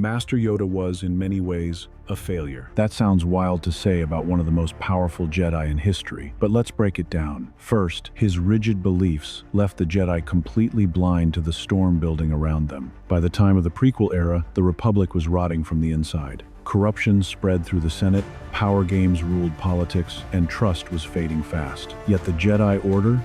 Master Yoda was, in many ways, a failure. That sounds wild to say about one of the most powerful Jedi in history, but let's break it down. First, his rigid beliefs left the Jedi completely blind to the storm building around them. By the time of the prequel era, the Republic was rotting from the inside. Corruption spread through the Senate, power games ruled politics, and trust was fading fast. Yet the Jedi Order?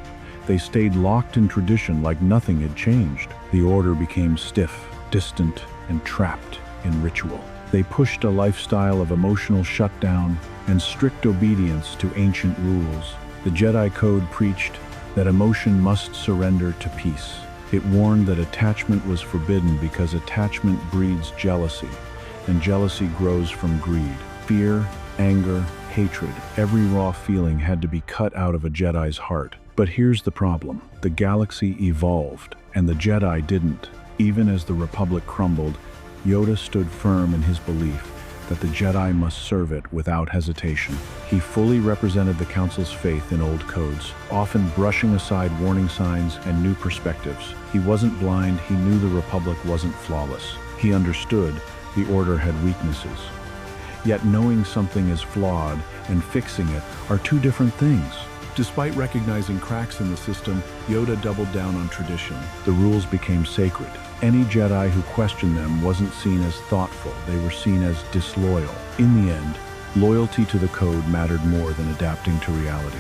They stayed locked in tradition like nothing had changed. The Order became stiff, distant, and trapped in ritual. They pushed a lifestyle of emotional shutdown and strict obedience to ancient rules. The Jedi Code preached that emotion must surrender to peace. It warned that attachment was forbidden because attachment breeds jealousy, and jealousy grows from greed. Fear, anger, hatred, every raw feeling had to be cut out of a Jedi's heart. But here's the problem. The galaxy evolved, and the Jedi didn't. Even as the Republic crumbled, Yoda stood firm in his belief that the Jedi must serve it without hesitation. He fully represented the Council's faith in old codes, often brushing aside warning signs and new perspectives. He wasn't blind, he knew the Republic wasn't flawless. He understood the Order had weaknesses. Yet knowing something is flawed and fixing it are two different things. Despite recognizing cracks in the system, Yoda doubled down on tradition. The rules became sacred. Any Jedi who questioned them wasn't seen as thoughtful, they were seen as disloyal. In the end, loyalty to the code mattered more than adapting to reality.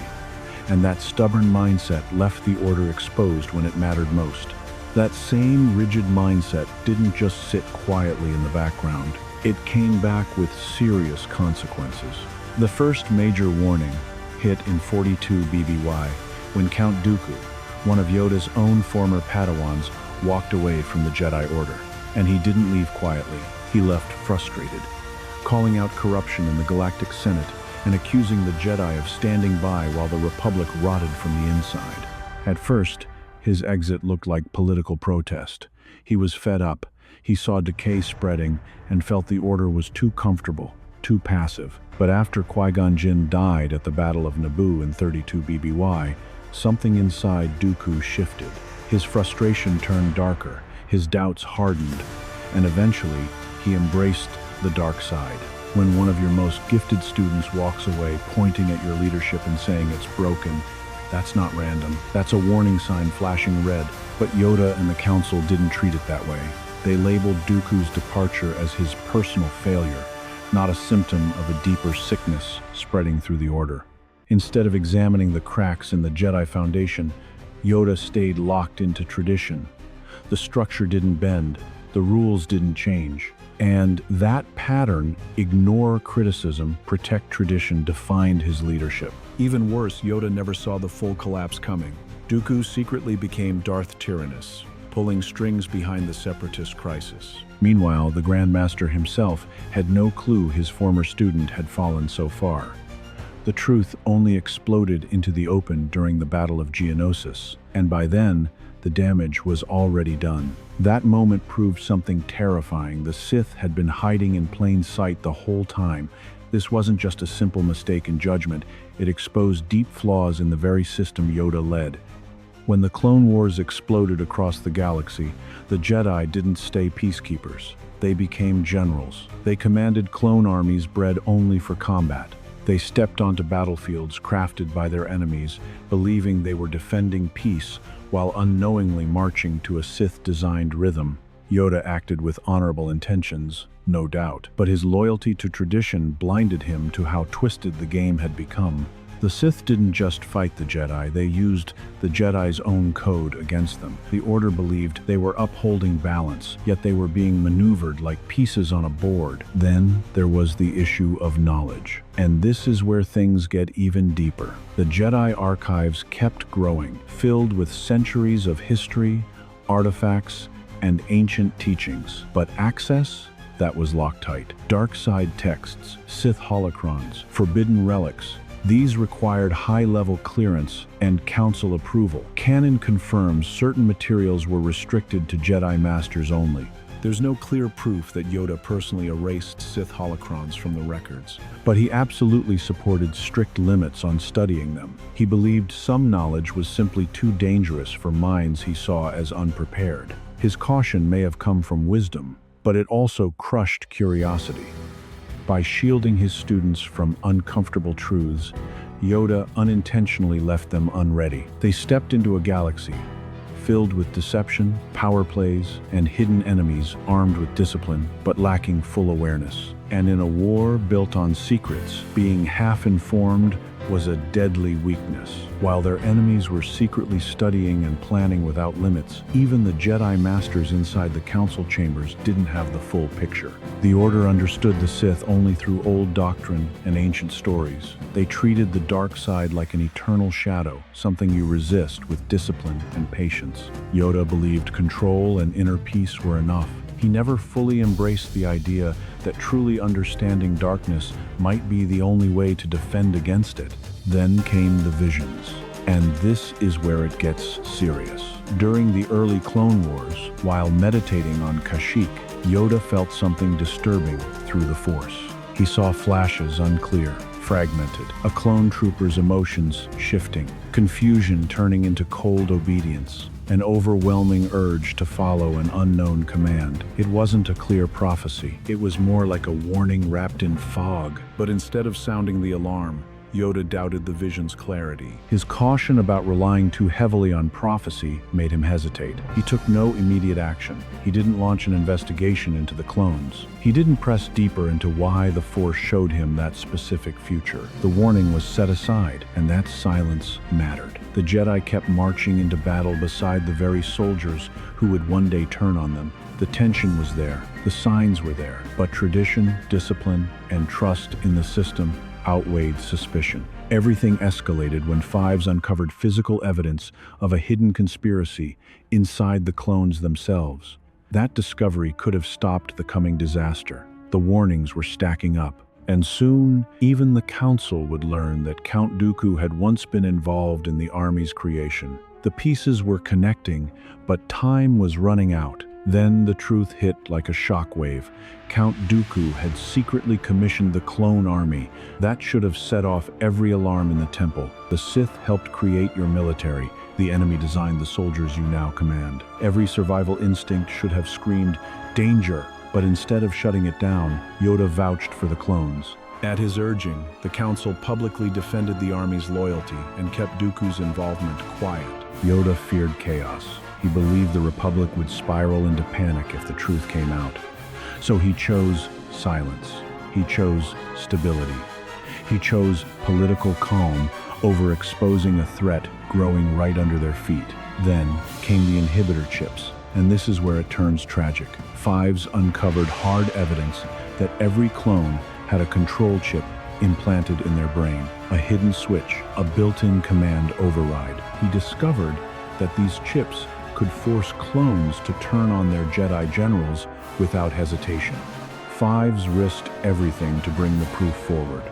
And that stubborn mindset left the Order exposed when it mattered most. That same rigid mindset didn't just sit quietly in the background. It came back with serious consequences. The first major warning hit in 42 BBY, when Count Dooku, one of Yoda's own former Padawans, walked away from the Jedi Order. And he didn't leave quietly. He left frustrated, calling out corruption in the Galactic Senate and accusing the Jedi of standing by while the Republic rotted from the inside. At first, his exit looked like political protest. He was fed up. He saw decay spreading and felt the Order was too comfortable, too passive. But after Qui-Gon Jinn died at the Battle of Naboo in 32 BBY, something inside Dooku shifted. His frustration turned darker, his doubts hardened, and eventually he embraced the dark side. When one of your most gifted students walks away pointing at your leadership and saying it's broken, that's not random. That's a warning sign flashing red. But Yoda and the Council didn't treat it that way. They labeled Dooku's departure as his personal failure, not a symptom of a deeper sickness spreading through the Order. Instead of examining the cracks in the Jedi Foundation, Yoda stayed locked into tradition. The structure didn't bend, the rules didn't change. And that pattern, ignore criticism, protect tradition, defined his leadership. Even worse, Yoda never saw the full collapse coming. Dooku secretly became Darth Tyrannus, pulling strings behind the Separatist crisis. Meanwhile, the Grand Master himself had no clue his former student had fallen so far. The truth only exploded into the open during the Battle of Geonosis, and by then, the damage was already done. That moment proved something terrifying. The Sith had been hiding in plain sight the whole time. This wasn't just a simple mistake in judgment, it exposed deep flaws in the very system Yoda led. When the Clone Wars exploded across the galaxy, the Jedi didn't stay peacekeepers. They became generals. They commanded clone armies bred only for combat. They stepped onto battlefields crafted by their enemies, believing they were defending peace while unknowingly marching to a Sith-designed rhythm. Yoda acted with honorable intentions, no doubt, but his loyalty to tradition blinded him to how twisted the game had become. The Sith didn't just fight the Jedi, they used the Jedi's own code against them. The Order believed they were upholding balance, yet they were being maneuvered like pieces on a board. Then there was the issue of knowledge. And this is where things get even deeper. The Jedi archives kept growing, filled with centuries of history, artifacts, and ancient teachings. But access? That was locked tight. Dark side texts, Sith holocrons, forbidden relics, these required high-level clearance and council approval. Canon confirms certain materials were restricted to Jedi Masters only. There's no clear proof that Yoda personally erased Sith holocrons from the records, but he absolutely supported strict limits on studying them. He believed some knowledge was simply too dangerous for minds he saw as unprepared. His caution may have come from wisdom, but it also crushed curiosity. By shielding his students from uncomfortable truths, Yoda unintentionally left them unready. They stepped into a galaxy filled with deception, power plays, and hidden enemies armed with discipline but lacking full awareness. And in a war built on secrets, being half-informed was a deadly weakness. While their enemies were secretly studying and planning without limits, even the Jedi Masters inside the council chambers didn't have the full picture. The Order understood the Sith only through old doctrine and ancient stories. They treated the dark side like an eternal shadow, something you resist with discipline and patience. Yoda believed control and inner peace were enough. He never fully embraced the idea that truly understanding darkness might be the only way to defend against it. Then came the visions. And this is where it gets serious. During the early Clone Wars, while meditating on Kashyyyk, Yoda felt something disturbing through the Force. He saw flashes unclear, fragmented, a clone trooper's emotions shifting, confusion turning into cold obedience, an overwhelming urge to follow an unknown command. It wasn't a clear prophecy. It was more like a warning wrapped in fog. But instead of sounding the alarm, Yoda doubted the vision's clarity. His caution about relying too heavily on prophecy made him hesitate. He took no immediate action. He didn't launch an investigation into the clones. He didn't press deeper into why the Force showed him that specific future. The warning was set aside, and that silence mattered. The Jedi kept marching into battle beside the very soldiers who would one day turn on them. The tension was there, the signs were there, but tradition, discipline, and trust in the system outweighed suspicion. Everything escalated when Fives uncovered physical evidence of a hidden conspiracy inside the clones themselves. That discovery could have stopped the coming disaster. The warnings were stacking up, and soon even the Council would learn that Count Dooku had once been involved in the army's creation. The pieces were connecting, but time was running out. Then the truth hit like a shockwave. Count Dooku had secretly commissioned the clone army. That should have set off every alarm in the temple. The Sith helped create your military. The enemy designed the soldiers you now command. Every survival instinct should have screamed, "Danger!" But instead of shutting it down, Yoda vouched for the clones. At his urging, the Council publicly defended the army's loyalty and kept Dooku's involvement quiet. Yoda feared chaos. He believed the Republic would spiral into panic if the truth came out. So he chose silence. He chose stability. He chose political calm over exposing a threat growing right under their feet. Then came the inhibitor chips, and this is where it turns tragic. Fives uncovered hard evidence that every clone had a control chip implanted in their brain, a hidden switch, a built-in command override. He discovered that these chips could force clones to turn on their Jedi generals without hesitation. Fives risked everything to bring the proof forward.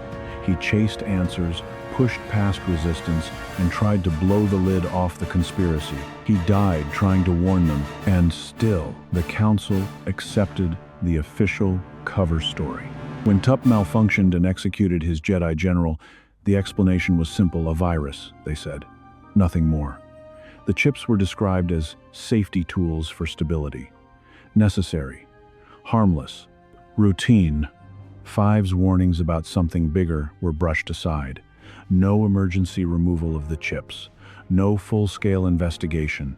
He chased answers, pushed past resistance, and tried to blow the lid off the conspiracy. He died trying to warn them, and still, the Council accepted the official cover story. When Tup malfunctioned and executed his Jedi general, the explanation was simple: a virus, they said. Nothing more. The chips were described as safety tools for stability. Necessary, harmless, routine. Fives' warnings about something bigger were brushed aside. No emergency removal of the chips. No full-scale investigation.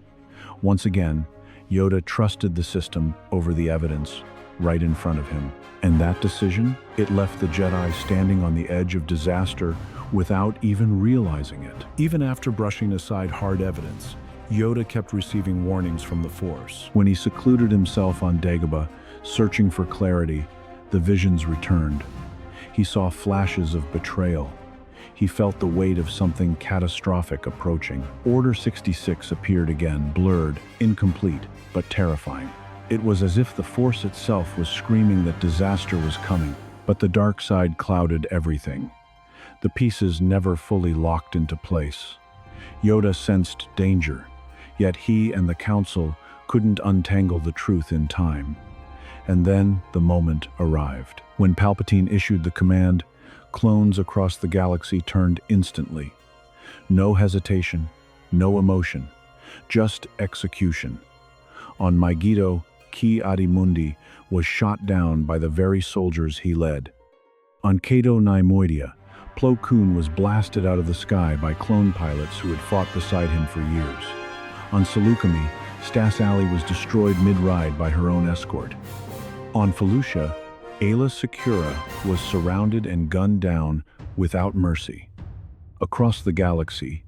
Once again, Yoda trusted the system over the evidence right in front of him. And that decision, it left the Jedi standing on the edge of disaster without even realizing it. Even after brushing aside hard evidence, Yoda kept receiving warnings from the Force. When he secluded himself on Dagobah, searching for clarity, the visions returned. He saw flashes of betrayal. He felt the weight of something catastrophic approaching. Order 66 appeared again, blurred, incomplete, but terrifying. It was as if the Force itself was screaming that disaster was coming, but the dark side clouded everything. The pieces never fully locked into place. Yoda sensed danger, yet he and the Council couldn't untangle the truth in time. And then the moment arrived. When Palpatine issued the command, clones across the galaxy turned instantly. No hesitation, no emotion, just execution. On Megiddo, Ki-Adi-Mundi, was shot down by the very soldiers he led. On Cato Moidia, Plo Koon was blasted out of the sky by clone pilots who had fought beside him for years. On Salukami, Stas Ali was destroyed mid-ride by her own escort. On Felucia, Aayla Secura was surrounded and gunned down without mercy. Across the galaxy,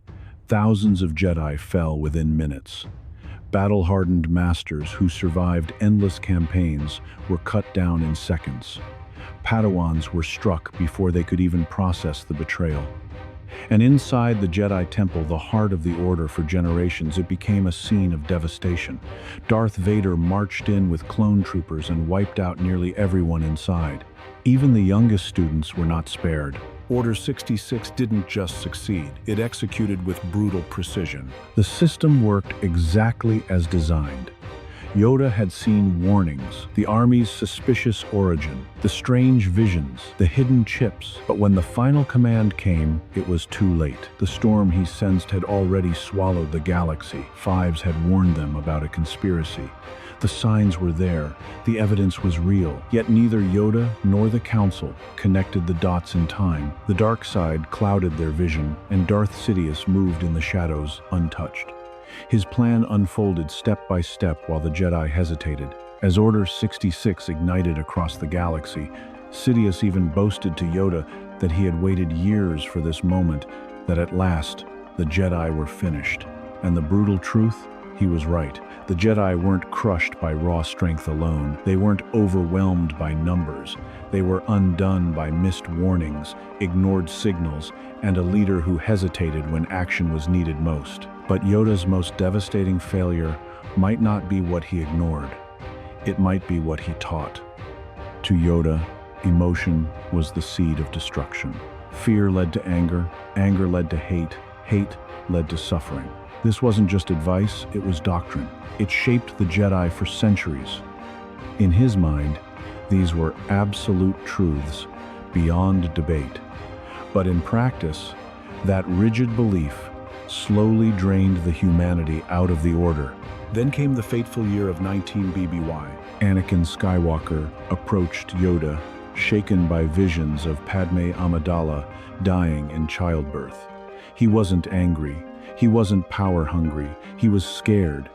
thousands of Jedi fell within minutes. Battle-hardened masters who survived endless campaigns were cut down in seconds. Padawans were struck before they could even process the betrayal. And inside the Jedi Temple, the heart of the Order for generations, it became a scene of devastation. Darth Vader marched in with clone troopers and wiped out nearly everyone inside. Even the youngest students were not spared. Order 66 didn't just succeed, it executed with brutal precision. The system worked exactly as designed. Yoda had seen warnings, the Army's suspicious origin, the strange visions, the hidden chips. But when the final command came, it was too late. The storm he sensed had already swallowed the galaxy. Fives had warned them about a conspiracy. The signs were there, the evidence was real, yet neither Yoda nor the Council connected the dots in time. The dark side clouded their vision, and Darth Sidious moved in the shadows untouched. His plan unfolded step by step while the Jedi hesitated. As Order 66 ignited across the galaxy, Sidious even boasted to Yoda that he had waited years for this moment, that at last the Jedi were finished. And the brutal truth? He was right. The Jedi weren't crushed by raw strength alone. They weren't overwhelmed by numbers. They were undone by missed warnings, ignored signals, and a leader who hesitated when action was needed most. But Yoda's most devastating failure might not be what he ignored. It might be what he taught. To Yoda, emotion was the seed of destruction. Fear led to anger, anger led to hate, hate led to suffering. This wasn't just advice, it was doctrine. It shaped the Jedi for centuries. In his mind, these were absolute truths beyond debate. But in practice, that rigid belief slowly drained the humanity out of the Order. Then came the fateful year of 19 BBY. Anakin Skywalker approached Yoda, shaken by visions of Padme Amidala dying in childbirth. He wasn't angry. He wasn't power-hungry. He was scared.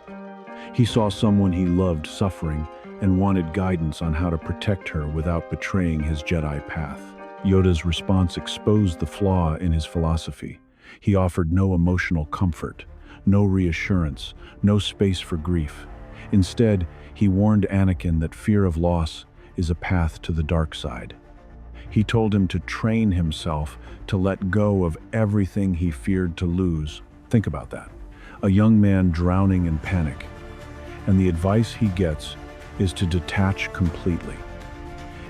He saw someone he loved suffering and wanted guidance on how to protect her without betraying his Jedi path. Yoda's response exposed the flaw in his philosophy. He offered no emotional comfort, no reassurance, no space for grief. Instead, he warned Anakin that fear of loss is a path to the dark side. He told him to train himself to let go of everything he feared to lose. Think about that. A young man drowning in panic. And the advice he gets is to detach completely.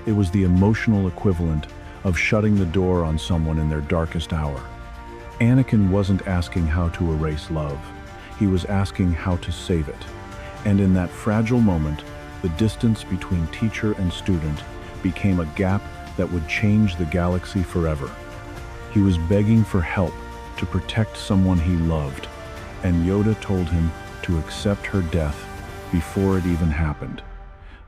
It was the emotional equivalent of shutting the door on someone in their darkest hour. Anakin wasn't asking how to erase love. He was asking how to save it. And in that fragile moment, the distance between teacher and student became a gap that would change the galaxy forever. He was begging for help to protect someone he loved, and Yoda told him to accept her death before it even happened.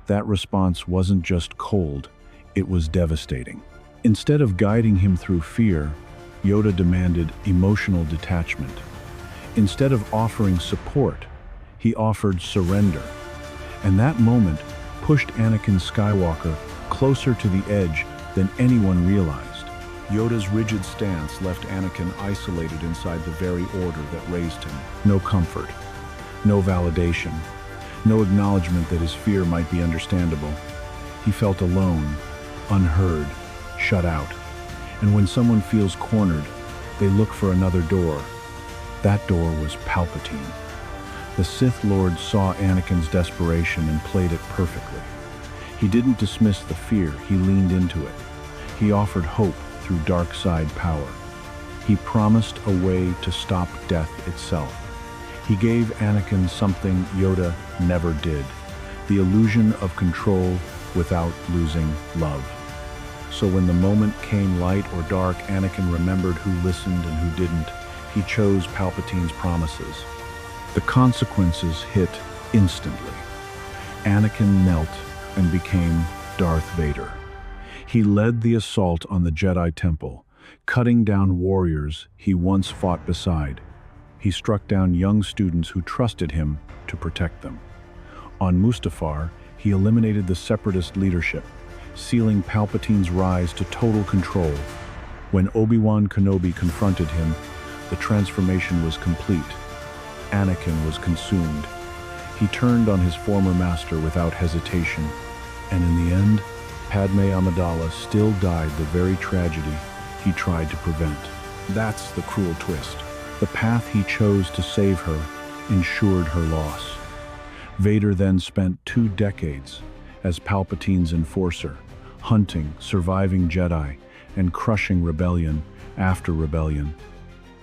That response wasn't just cold, it was devastating. Instead of guiding him through fear, Yoda demanded emotional detachment. Instead of offering support, he offered surrender. And that moment pushed Anakin Skywalker closer to the edge than anyone realized. Yoda's rigid stance left Anakin isolated inside the very order that raised him. No comfort, no validation, no acknowledgement that his fear might be understandable. He felt alone, unheard, shut out. And when someone feels cornered, they look for another door. That door was Palpatine. The Sith Lord saw Anakin's desperation and played it perfectly. He didn't dismiss the fear, he leaned into it. He offered hope through dark side power. He promised a way to stop death itself. He gave Anakin something Yoda never did, the illusion of control without losing love. So when the moment came light or dark, Anakin remembered who listened and who didn't. He chose Palpatine's promises. The consequences hit instantly. Anakin knelt and became Darth Vader. He led the assault on the Jedi Temple, cutting down warriors he once fought beside. He struck down young students who trusted him to protect them. On Mustafar, he eliminated the Separatist leadership, sealing Palpatine's rise to total control. When Obi-Wan Kenobi confronted him, the transformation was complete. Anakin was consumed. He turned on his former master without hesitation, and in the end, Padme Amidala still died the very tragedy he tried to prevent. That's the cruel twist. The path he chose to save her ensured her loss. Vader then spent 2 decades as Palpatine's enforcer, hunting surviving Jedi and crushing rebellion after rebellion.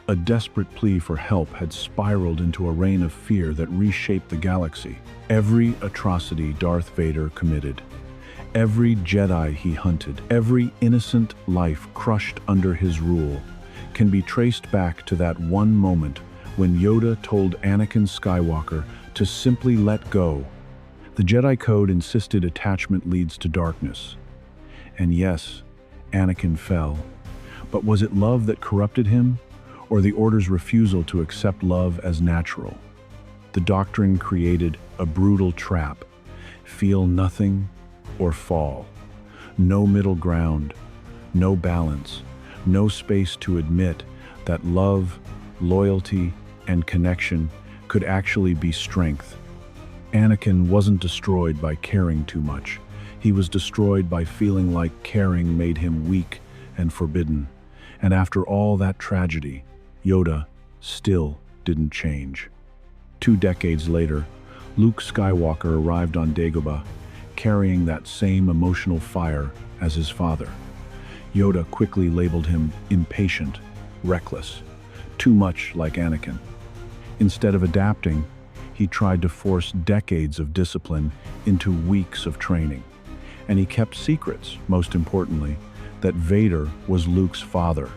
A desperate plea for help had spiraled into a reign of fear that reshaped the galaxy. Every atrocity Darth Vader committed, every Jedi he hunted, every innocent life crushed under his rule, can be traced back to that one moment when Yoda told Anakin Skywalker to simply let go. The Jedi Code insisted attachment leads to darkness. And yes, Anakin fell. But was it love that corrupted him, or the Order's refusal to accept love as natural? The doctrine created a brutal trap: feel nothing or fall. No middle ground, no balance, no space to admit that love, loyalty, and connection could actually be strength. Anakin wasn't destroyed by caring too much. He was destroyed by feeling like caring made him weak and forbidden. And after all that tragedy, Yoda still didn't change. 2 decades later, Luke Skywalker arrived on Dagobah, carrying that same emotional fire as his father. Yoda quickly labeled him impatient, reckless, too much like Anakin. Instead of adapting, he tried to force decades of discipline into weeks of training. And he kept secrets, most importantly, that Vader was Luke's father.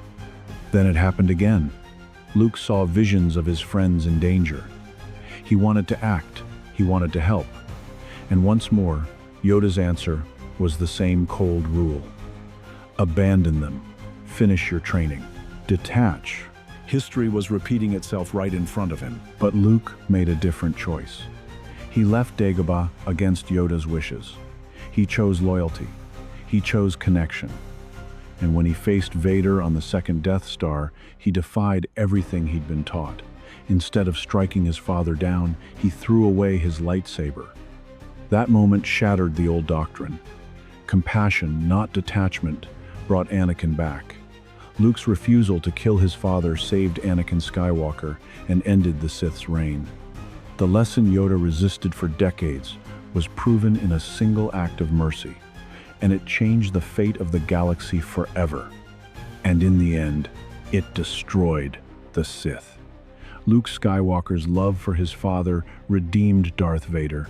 Then it happened again. Luke saw visions of his friends in danger. He wanted to act, he wanted to help. And once more, Yoda's answer was the same cold rule: abandon them, finish your training, detach. History was repeating itself right in front of him. But Luke made a different choice. He left Dagobah against Yoda's wishes. He chose loyalty. He chose connection. And when he faced Vader on the second Death Star, he defied everything he'd been taught. Instead of striking his father down, he threw away his lightsaber. That moment shattered the old doctrine. Compassion, not detachment, brought Anakin back. Luke's refusal to kill his father saved Anakin Skywalker and ended the Sith's reign. The lesson Yoda resisted for decades was proven in a single act of mercy, and it changed the fate of the galaxy forever. And in the end, it destroyed the Sith. Luke Skywalker's love for his father redeemed Darth Vader.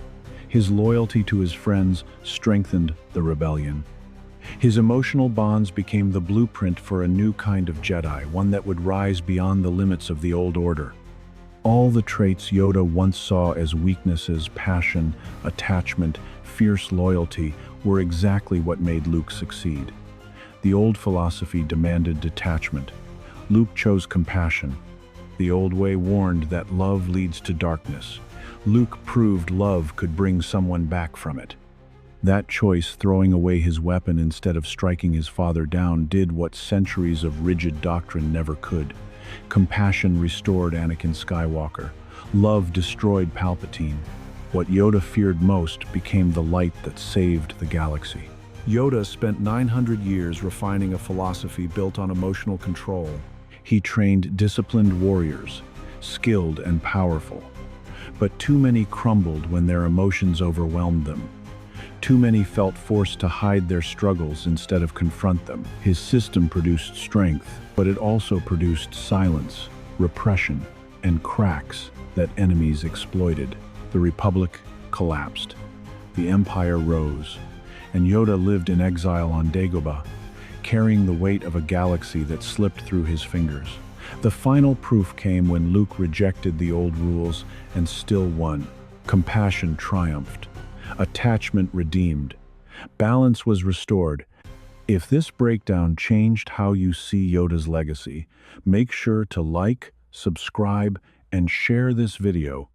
His loyalty to his friends strengthened the rebellion. His emotional bonds became the blueprint for a new kind of Jedi, one that would rise beyond the limits of the old order. All the traits Yoda once saw as weaknesses, passion, attachment, fierce loyalty, were exactly what made Luke succeed. The old philosophy demanded detachment. Luke chose compassion. The old way warned that love leads to darkness. Luke proved love could bring someone back from it. That choice, throwing away his weapon instead of striking his father down, did what centuries of rigid doctrine never could. Compassion restored Anakin Skywalker. Love destroyed Palpatine. What Yoda feared most became the light that saved the galaxy. Yoda spent 900 years refining a philosophy built on emotional control. He trained disciplined warriors, skilled and powerful. But too many crumbled when their emotions overwhelmed them. Too many felt forced to hide their struggles instead of confront them. His system produced strength, but it also produced silence, repression, and cracks that enemies exploited. The Republic collapsed. The Empire rose, and Yoda lived in exile on Dagobah, carrying the weight of a galaxy that slipped through his fingers. The final proof came when Luke rejected the old rules and still won. Compassion triumphed. attachment redeemed. Balance was restored. If this breakdown changed how you see Yoda's legacy, make sure to like, subscribe, and share this video.